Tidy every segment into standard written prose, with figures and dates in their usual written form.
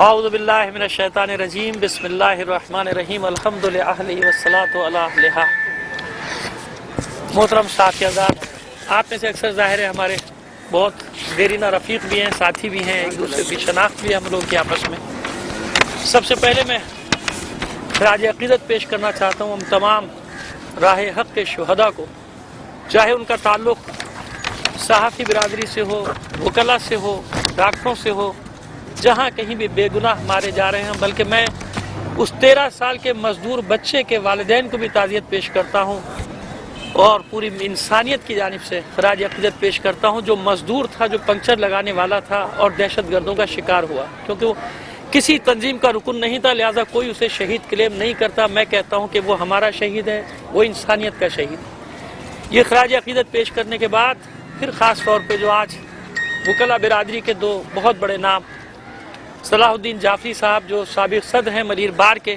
اعوذ باللہ من الشیطان الرجیم بسم اللہ الرحمن الرحیم الحمد للہ والصلاة علی اہلہا۔ محترم ساتھی حضرات، آپ میں سے اکثر ظاہر ہے ہمارے بہت دیرینہ رفیق بھی ہیں، ساتھی بھی ہیں، ایک دوسرے کی شناخت بھی ہے ہم لوگ کی آپس میں۔ سب سے پہلے میں خراج عقیدت پیش کرنا چاہتا ہوں ہم تمام راہ حق کے شہداء کو، چاہے ان کا تعلق صحافی برادری سے ہو، وکلا سے ہو، ڈاکٹروں سے ہو، جہاں کہیں بھی بے گناہ مارے جا رہے ہیں، بلکہ میں اس 13 سال کے مزدور بچے کے والدین کو بھی تعزیت پیش کرتا ہوں اور پوری انسانیت کی جانب سے خراج عقیدت پیش کرتا ہوں۔ جو مزدور تھا، جو پنکچر لگانے والا تھا اور دہشت گردوں کا شکار ہوا، کیونکہ وہ کسی تنظیم کا رکن نہیں تھا، لہٰذا کوئی اسے شہید کلیم نہیں کرتا۔ میں کہتا ہوں کہ وہ ہمارا شہید ہے، وہ انسانیت کا شہید ہے۔ یہ خراج عقیدت پیش کرنے کے بعد پھر خاص طور پہ جو آج وکلا برادری کے دو بہت بڑے نام، صلاح الدین جعفری صاحب جو سابق صدر ہیں ملیر بار کے،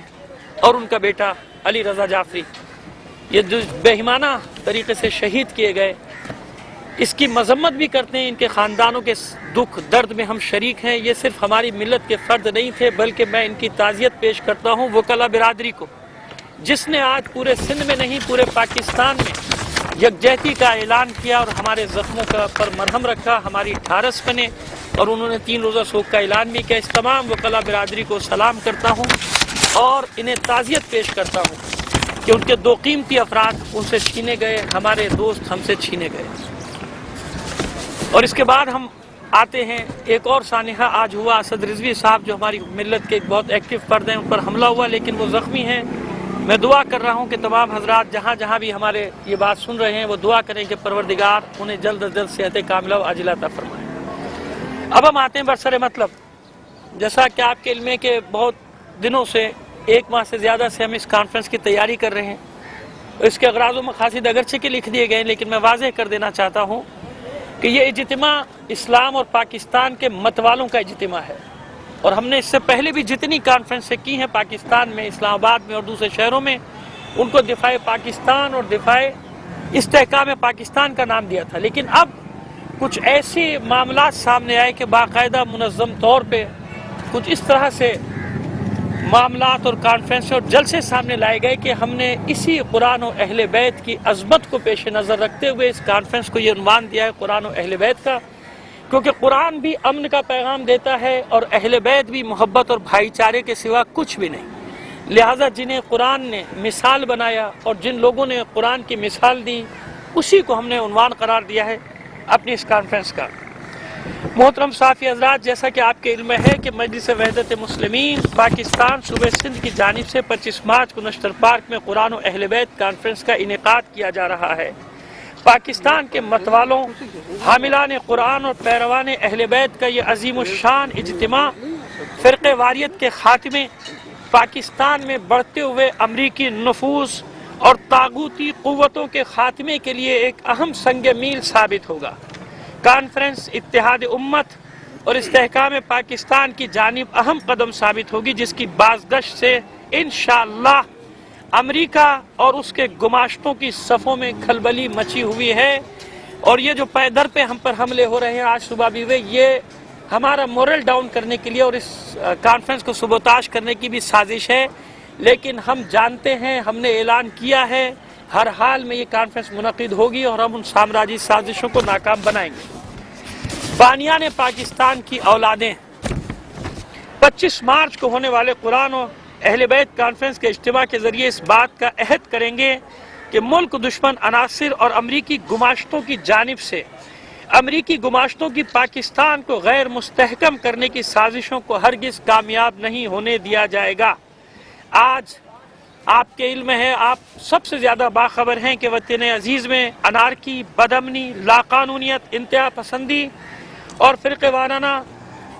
اور ان کا بیٹا علی رضا جعفری، یہ جو بےایمانہ طریقے سے شہید کیے گئے، اس کی مذمت بھی کرتے ہیں۔ ان کے خاندانوں کے دکھ درد میں ہم شریک ہیں۔ یہ صرف ہماری ملت کے فرد نہیں تھے، بلکہ میں ان کی تعزیت پیش کرتا ہوں وکلا برادری کو، جس نے آج پورے سندھ میں نہیں پورے پاکستان میں یکجہتی کا اعلان کیا اور ہمارے زخموں پر مرہم رکھا، ہماری ڈھارس بنے، اور انہوں نے 3 روزہ سوگ کا اعلان بھی کیا۔ اس تمام وکلا برادری کو سلام کرتا ہوں اور انہیں تعزیت پیش کرتا ہوں کہ ان کے 2 قیمتی افراد ان سے چھینے گئے، ہمارے دوست ہم سے چھینے گئے۔ اور اس کے بعد ہم آتے ہیں ایک اور سانحہ آج ہوا، اسد رضوی صاحب جو ہماری ملت کے ایک بہت ایکٹیو فرد ہیں، ان پر حملہ ہوا لیکن وہ زخمی ہیں۔ میں دعا کر رہا ہوں کہ تمام حضرات جہاں جہاں بھی ہمارے یہ بات سن رہے ہیں وہ دعا کریں کہ پروردگار انہیں جلد از جلد صحت کاملہ و عاجلہ عطا فرمائے۔ اب ہم آتے ہیں برسر مطلب، جیسا کہ آپ کے علم ہے کہ بہت دنوں سے 1 ماہ سے زیادہ سے ہم اس کانفرنس کی تیاری کر رہے ہیں۔ اس کے اغراض و مقاصد اگرچہ کے لکھ دیے گئے ہیں، لیکن میں واضح کر دینا چاہتا ہوں کہ یہ اجتماع اسلام اور پاکستان کے متوالوں کا اجتماع ہے، اور ہم نے اس سے پہلے بھی جتنی کانفرنسیں کی ہیں پاکستان میں، اسلام آباد میں اور دوسرے شہروں میں، ان کو دفاع پاکستان اور دفاع استحکام پاکستان کا نام دیا تھا۔ لیکن اب کچھ ایسے معاملات سامنے آئے کہ باقاعدہ منظم طور پہ کچھ اس طرح سے معاملات اور کانفرنس اور جلسے سامنے لائے گئے کہ ہم نے اسی قرآن و اہل بیت کی عظمت کو پیش نظر رکھتے ہوئے اس کانفرنس کو یہ عنوان دیا ہے قرآن و اہل بیت کا، کیونکہ قرآن بھی امن کا پیغام دیتا ہے اور اہل بیت بھی محبت اور بھائی چارے کے سوا کچھ بھی نہیں۔ لہٰذا جنہیں قرآن نے مثال بنایا اور جن لوگوں نے قرآن کی مثال دی، اسی کو ہم نے عنوان قرار دیا ہے اپنی اس کانفرنس کا۔ محترم صحافی حضرات، جیسا کہ آپ کے علم میں ہے کہ مجلس وحدت مسلمین پاکستان صوبہ سندھ کی جانب سے 25 مارچ کو نشتر پارک میں قرآن و اہل بیت کانفرنس کا انعقاد کیا جا رہا ہے۔ پاکستان کے متوالوں، حاملان قرآن اور پیروان اہل بیت کا یہ عظیم الشان اجتماع فرقہ واریت کے خاتمے، پاکستان میں بڑھتے ہوئے امریکی نفوذ اور طاغوتی قوتوں کے خاتمے کے لیے ایک اہم سنگ میل ثابت ہوگا۔ کانفرنس اتحاد امت اور استحکام پاکستان کی جانب اہم قدم ثابت ہوگی، جس کی بازگشت سے انشاءاللہ امریکہ اور اس کے گماشتوں کی صفوں میں کھلبلی مچی ہوئی ہے، اور یہ جو پے در پہ ہم پر حملے ہو رہے ہیں آج صبح بھی ہوئے، یہ ہمارا مورل ڈاؤن کرنے کے لیے اور اس کانفرنس کو سبوتاش کرنے کی بھی سازش ہے۔ لیکن ہم جانتے ہیں، ہم نے اعلان کیا ہے، ہر حال میں یہ کانفرنس منعقد ہوگی اور ہم ان سامراجی سازشوں کو ناکام بنائیں گے۔ بانیان پاکستان کی اولادیں 25 مارچ کو ہونے والے قرآن و اہل بیت کانفرنس کے اجتماع کے ذریعے اس بات کا عہد کریں گے کہ ملک دشمن عناصر اور امریکی گماشتوں کی جانب سے امریکی گماشتوں کی پاکستان کو غیر مستحکم کرنے کی سازشوں کو ہرگز کامیاب نہیں ہونے دیا جائے گا۔ آج آپ کے علم ہے، آپ سب سے زیادہ باخبر ہیں کہ وطن عزیز میں انارکی، بدامنی، لاقانونیت، انتہا پسندی اور فرقہ وارانہ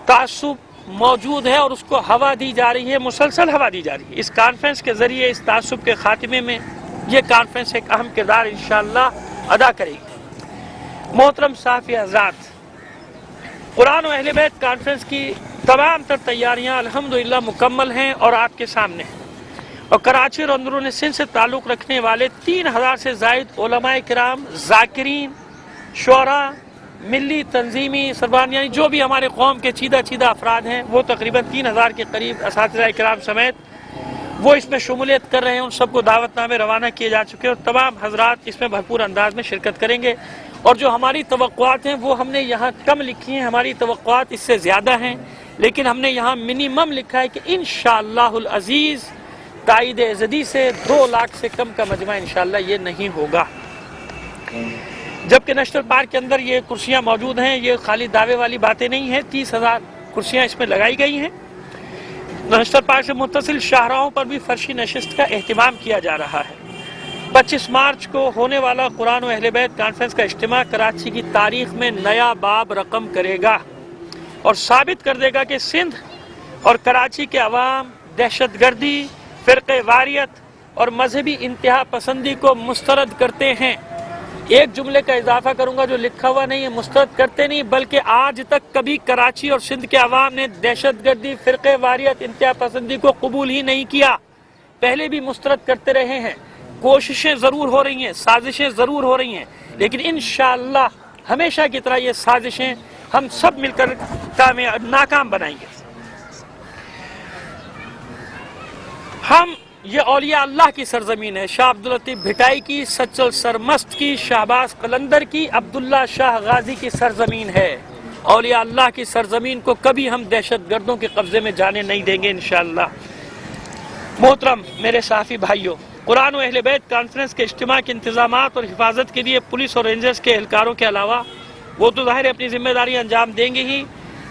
تعصب موجود ہے، اور اس کو ہوا دی جا رہی ہے، مسلسل ہوا دی جا رہی ہے۔ اس کانفرنس کے ذریعے اس تعصب کے خاتمے میں یہ کانفرنس ایک اہم کردار انشاءاللہ ادا کرے گی۔ محترم صحافی حضرات، قرآن و اہل بیت کانفرنس کی تمام تر تیاریاں الحمدللہ مکمل ہیں اور آپ کے سامنے ہیں، اور کراچی اور اندرون سندھ سے تعلق رکھنے والے 3000 سے زائد علماء کرام، ذاکرین، شعراء، ملی تنظیمی سربراہ یعنی جو بھی ہمارے قوم کے چیدہ افراد ہیں وہ تقریباً 3000 کے قریب اساتذہ کرام سمیت وہ اس میں شمولیت کر رہے ہیں. ان سب کو دعوت نامے روانہ کیے جا چکے ہیں اور تمام حضرات اس میں بھرپور انداز میں شرکت کریں گے. اور جو ہماری توقعات ہیں وہ ہم نے یہاں کم لکھی ہیں. ہماری توقعات اس سے زیادہ ہیں لیکن ہم نے یہاں منیمم لکھا ہے کہ انشاءاللہ العزیز تائید ازدی سے 2 لاکھ سے کم کا مجمع انشاءاللہ یہ نہیں ہوگا. جبکہ نیشنل پارک کے اندر یہ کرسیاں موجود ہیں، یہ خالی دعوے والی باتیں نہیں ہیں. 30,000 کرسیاں اس میں لگائی گئی ہیں. نیشنل پارک سے متصل شاہراہوں پر بھی فرشی نشست کا اہتمام کیا جا رہا ہے. 25 مارچ کو ہونے والا قرآن و اہل بیت کانفرنس کا اجتماع کراچی کی تاریخ میں نیا باب رقم کرے گا اور ثابت کر دے گا کہ سندھ اور کراچی کے عوام دہشت گردی، فرقہ واریت اور مذہبی انتہا پسندی کو مسترد کرتے ہیں. ایک جملے کا اضافہ کروں گا جو لکھا ہوا نہیں ہے، مسترد کرتے نہیں بلکہ آج تک کبھی کراچی اور سندھ کے عوام نے دہشت گردی، فرقہ واریت، انتہا پسندی کو قبول ہی نہیں کیا. پہلے بھی مسترد کرتے رہے ہیں. کوششیں ضرور ہو رہی ہیں، سازشیں ضرور ہو رہی ہیں لیکن انشاءاللہ ہمیشہ کی طرح یہ سازشیں ہم سب مل کر ناکام بنائیں گے. ہم یہ اولیاء اللہ کی سرزمین ہے. شاہ عبداللطیف بھٹائی کی، سچل سرمست کی، شہباز قلندر کی، عبداللہ شاہ غازی کی سرزمین ہے. اولیاء اللہ کی سرزمین کو کبھی ہم دہشت گردوں کے قبضے میں جانے نہیں دیں گے انشاءاللہ. محترم میرے صحافی بھائیوں، قرآن و اہل بیت کانفرنس کے اجتماع کے انتظامات اور حفاظت کے لیے پولیس اور رینجرز کے اہلکاروں کے علاوہ وہ تو ظاہر اپنی ذمہ داری انجام دیں گے ہی.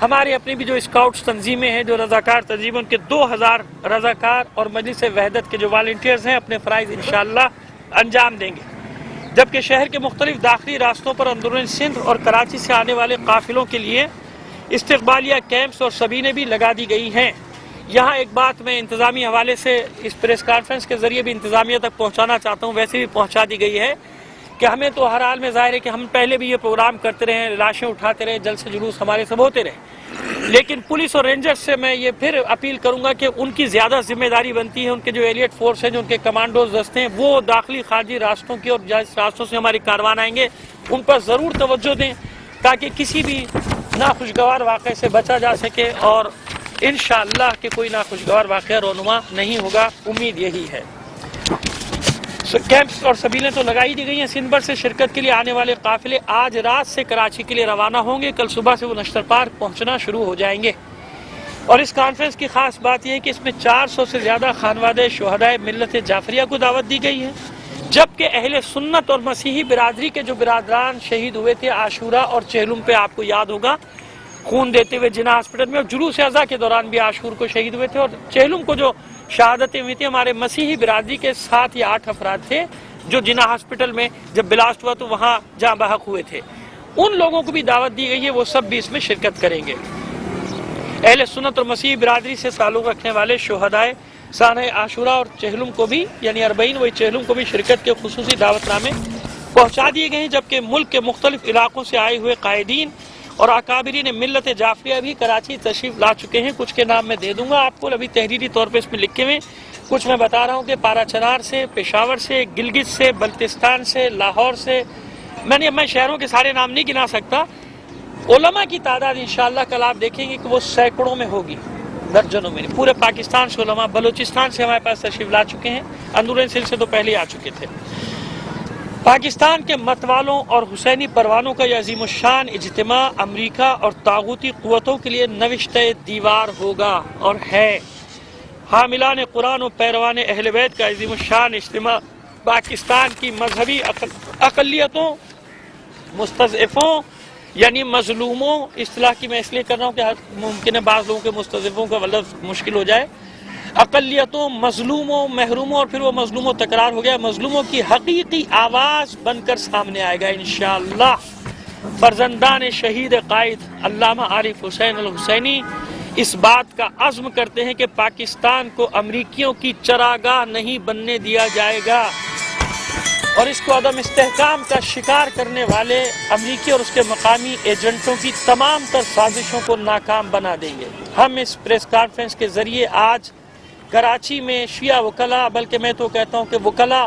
ہمارے اپنی بھی جو اسکاؤٹس تنظیمیں ہیں، جو رضاکار تنظیمیں، ان کے 2000 رضاکار اور مجلس وحدت کے جو والنٹیئرز ہیں اپنے فرائض انشاءاللہ انجام دیں گے. جبکہ شہر کے مختلف داخلی راستوں پر اندرون سندھ اور کراچی سے آنے والے قافلوں کے لیے استقبالیہ کیمپس اور سبینیں بھی لگا دی گئی ہیں. یہاں ایک بات میں انتظامی حوالے سے اس پریس کانفرنس کے ذریعے بھی انتظامیہ تک پہنچانا چاہتا ہوں، ویسے بھی پہنچا دی گئی ہے کہ ہمیں تو ہر حال میں ظاہر ہے کہ ہم پہلے بھی یہ پروگرام کرتے رہے، لاشیں اٹھاتے رہے، جلسے جلوس ہمارے سب ہوتے رہے، لیکن پولیس اور رینجرز سے میں یہ پھر اپیل کروں گا کہ ان کی زیادہ ذمہ داری بنتی ہے. ان کے جو ایلیٹ فورس ہیں، جو ان کے کمانڈوز دستے ہیں، وہ داخلی خارجی راستوں کی اور جس راستوں سے ہماری کاروان آئیں گے ان پر ضرور توجہ دیں تاکہ کسی بھی ناخوشگوار واقعے سے بچا جا سکے اور انشاءاللہ کہ کوئی ناخوشگوار واقعہ رونما نہیں ہوگا. امید یہی ہے. کیمپس اور سبیلیں تو لگائی دی گئی ہیں. سندھ بھر سے شرکت کے لیے آنے والے قافلے آج رات سے کراچی کے لیے روانہ ہوں گے. کل صبح سے وہ نیشنل پارک پہنچنا شروع ہو جائیں گے. اور اس کانفرنس کی خاص بات یہ ہے کہ اس میں 400 سے زیادہ خانوادہ شہدائے ملت جعفریہ کو دعوت دی گئی ہے، جبکہ اہل سنت اور مسیحی برادری کے جو برادران شہید ہوئے تھے عاشورہ اور چہلم پہ، آپ کو یاد ہوگا، خون دیتے ہوئے جناح ہاسپٹل میں، اور جلوس اضحیٰ کے دوران بھی عاشور کو شہید ہوئے تھے، اور چہلم کو جو شہادتیں ہوئی تھی ہمارے مسیحی برادری کے 7 یا 8 افراد تھے جو جناح ہاسپٹل میں جب بلاسٹ ہوا تو وہاں جاں بحق ہوئے تھے. ان لوگوں کو بھی دعوت دی گئی ہے، وہ سب بھی اس میں شرکت کریں گے. اہل سنت اور مسیحی برادری سے تعلق رکھنے والے شہدائے سانحہ عاشورہ اور چہلم کو بھی، یعنی 40 وہی چہلم کو بھی شرکت کے خصوصی دعوت نامے پہنچا دیے گئے ہیں. جبکہ ملک کے مختلف علاقوں سے آئے ہوئے قائدین اور اکابرین ملت جعفریہ بھی کراچی تشریف لا چکے ہیں. کچھ کے نام میں دے دوں گا آپ کو، ابھی تحریری طور پہ اس میں لکھے ہوئے. کچھ میں بتا رہا ہوں کہ پارا چنار سے، پشاور سے، گلگت سے، بلتستان سے، لاہور سے، میں شہروں کے سارے نام نہیں گنا سکتا. علماء کی تعداد انشاءاللہ کل آپ دیکھیں گے کہ وہ سینکڑوں میں ہوگی، درجنوں میں. پورے پاکستان سے علماء، بلوچستان سے ہمارے پاس تشریف لا چکے ہیں، اندرون سندھ سے تو پہلے آ چکے تھے. پاکستان کے متوالوں اور حسینی پروانوں کا یہ عظیم الشان اجتماع امریکہ اور طاغوتی قوتوں کے لیے نوشتہ دیوار ہوگا اور ہے. حاملان قرآن و پیروان اہل بیت کا عظیم الشان اجتماع پاکستان کی مذہبی اقلیتوں، مستضعفوں یعنی مظلوموں، اصطلاح کی میں اس لیے کر رہا ہوں کہ ممکن ہے بعض لوگوں کے مستضعفوں کا لفظ مشکل ہو جائے، اقلیتوں، مظلوموں، محروموں، اور پھر وہ مظلوموں تکرار ہو گیا، مظلوموں کی حقیقی آواز بن کر سامنے آئے گا انشاءاللہ. فرزندان شہید قائد علامہ عارف حسین الحسینی اس بات کا عزم کرتے ہیں کہ پاکستان کو امریکیوں کی چراگاہ نہیں بننے دیا جائے گا، اور اس کو عدم استحکام کا شکار کرنے والے امریکی اور اس کے مقامی ایجنٹوں کی تمام تر سازشوں کو ناکام بنا دیں گے. ہم اس پریس کانفرنس کے ذریعے آج کراچی میں شیعہ وکلا، بلکہ میں تو کہتا ہوں کہ وکلا،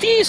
30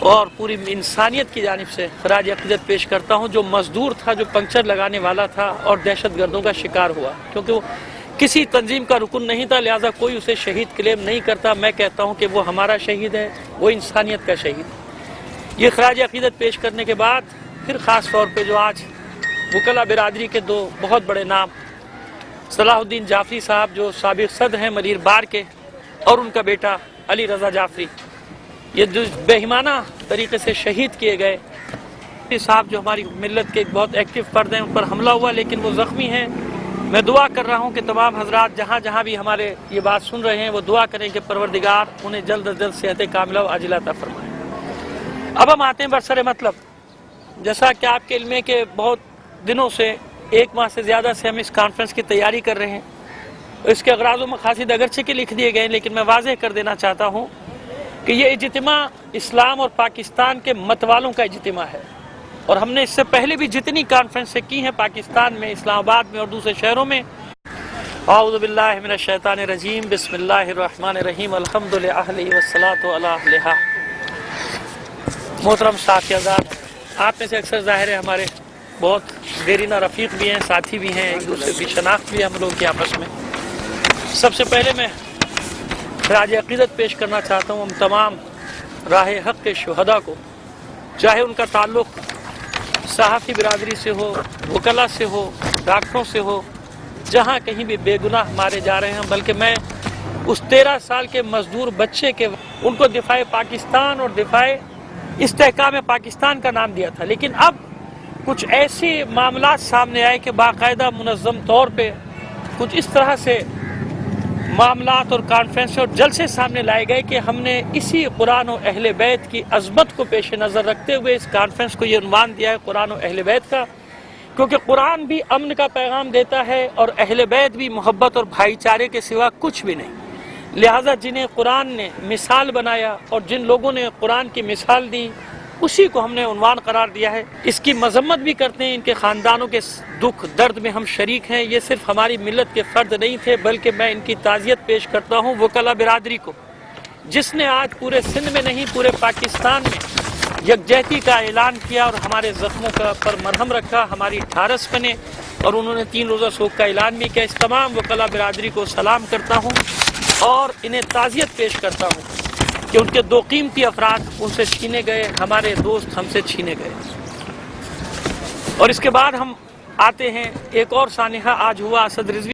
اور پوری انسانیت کی جانب سے خراج عقیدت پیش کرتا ہوں. جو مزدور تھا، جو پنکچر لگانے والا تھا اور دہشت گردوں کا شکار ہوا، کیونکہ وہ کسی تنظیم کا رکن نہیں تھا، لہٰذا کوئی اسے شہید کلیم نہیں کرتا. میں کہتا ہوں کہ وہ ہمارا شہید ہے، وہ انسانیت کا شہید ہے. یہ خراج عقیدت پیش کرنے کے بعد پھر خاص طور پہ جو آج وکلا برادری کے دو بہت بڑے نام، صلاح الدین جعفری صاحب جو سابق صدر ہیں ملیر بار کے، اور ان کا بیٹا علی رضا جعفری، یہ جو بےایمانہ طریقے سے شہید کیے گئے. صاحب جو ہماری ملت کے ایک بہت ایکٹیو فرد ہیں، ان پر حملہ ہوا لیکن وہ زخمی ہیں. میں دعا کر رہا ہوں کہ تمام حضرات جہاں جہاں بھی ہمارے یہ بات سن رہے ہیں وہ دعا کریں کہ پروردگار انہیں جلد از جلد صحت کاملہ و عاجلہ عطا فرمائے. اب ہم آتے ہیں برسر مطلب. جیسا کہ آپ کے علم ہے کہ بہت دنوں سے، 1 ماہ سے زیادہ سے ہم اس کانفرنس کی تیاری کر رہے ہیں. اس کے اغراض و مقاصد اگرچہ کے لکھ دیے گئے ہیں، لیکن میں واضح کر دینا چاہتا ہوں کہ یہ اجتماع اسلام اور پاکستان کے مت والوں کا اجتماع ہے. اور ہم نے اس سے پہلے بھی جتنی کانفرنسیں کی ہیں پاکستان میں، اسلام آباد میں اور دوسرے شہروں میں. اعوذ باللہ من الشیطان الرجیم، بسم اللہ الرحمن الرحیم، الحمد للہ والصلاۃ علی اہلہا. محترم ساتھی حضرات، آپ میں سے اکثر ظاہر ہے ہمارے بہت دیرینہ رفیق بھی ہیں، ساتھی بھی ہیں، ایک دوسرے کی شناخت بھی ہے ہم لوگ کی آپس میں. سب سے پہلے میں خراج عقیدت پیش کرنا چاہتا ہوں ہم تمام راہ حق کے شہداء کو، چاہے ان کا تعلق صحافی برادری سے ہو، وکلا سے ہو، ڈاکٹروں سے ہو، جہاں کہیں بھی بے گناہ مارے جا رہے ہیں. بلکہ میں اس 13 سال کے مزدور بچے کے ان کو دفاع پاکستان اور دفاع استحکام پاکستان کا نام دیا تھا، لیکن اب کچھ ایسے معاملات سامنے آئے کہ باقاعدہ منظم طور پہ کچھ اس طرح سے معاملات اور کانفرنس اور جلسے سامنے لائے گئے کہ ہم نے اسی قرآن و اہل بیت کی عظمت کو پیش نظر رکھتے ہوئے اس کانفرنس کو یہ عنوان دیا ہے قرآن و اہل بیت کا. کیونکہ قرآن بھی امن کا پیغام دیتا ہے اور اہل بیت بھی محبت اور بھائی چارے کے سوا کچھ بھی نہیں. لہٰذا جنہیں قرآن نے مثال بنایا اور جن لوگوں نے قرآن کی مثال دی، اسی کو ہم نے عنوان قرار دیا ہے. اس کی مذمت بھی کرتے ہیں، ان کے خاندانوں کے دکھ درد میں ہم شریک ہیں. یہ صرف ہماری ملت کے فرد نہیں تھے، بلکہ میں ان کی تعزیت پیش کرتا ہوں وکلا برادری کو، جس نے آج پورے سندھ میں نہیں پورے پاکستان میں یکجہتی کا اعلان کیا اور ہمارے زخموں پر مرہم رکھا، ہماری ڈھارس بنے، اور انہوں نے 3 روزہ سوگ کا اعلان بھی کیا. اس تمام وکلا برادری کو سلام کرتا ہوں اور انہیں تعزیت پیش کرتا ہوں کہ ان کے 2 قیمتی افراد ان سے چھینے گئے، ہمارے دوست ہم سے چھینے گئے. اور اس کے بعد ہم آتے ہیں ایک اور سانحہ آج ہوا اسد رضوی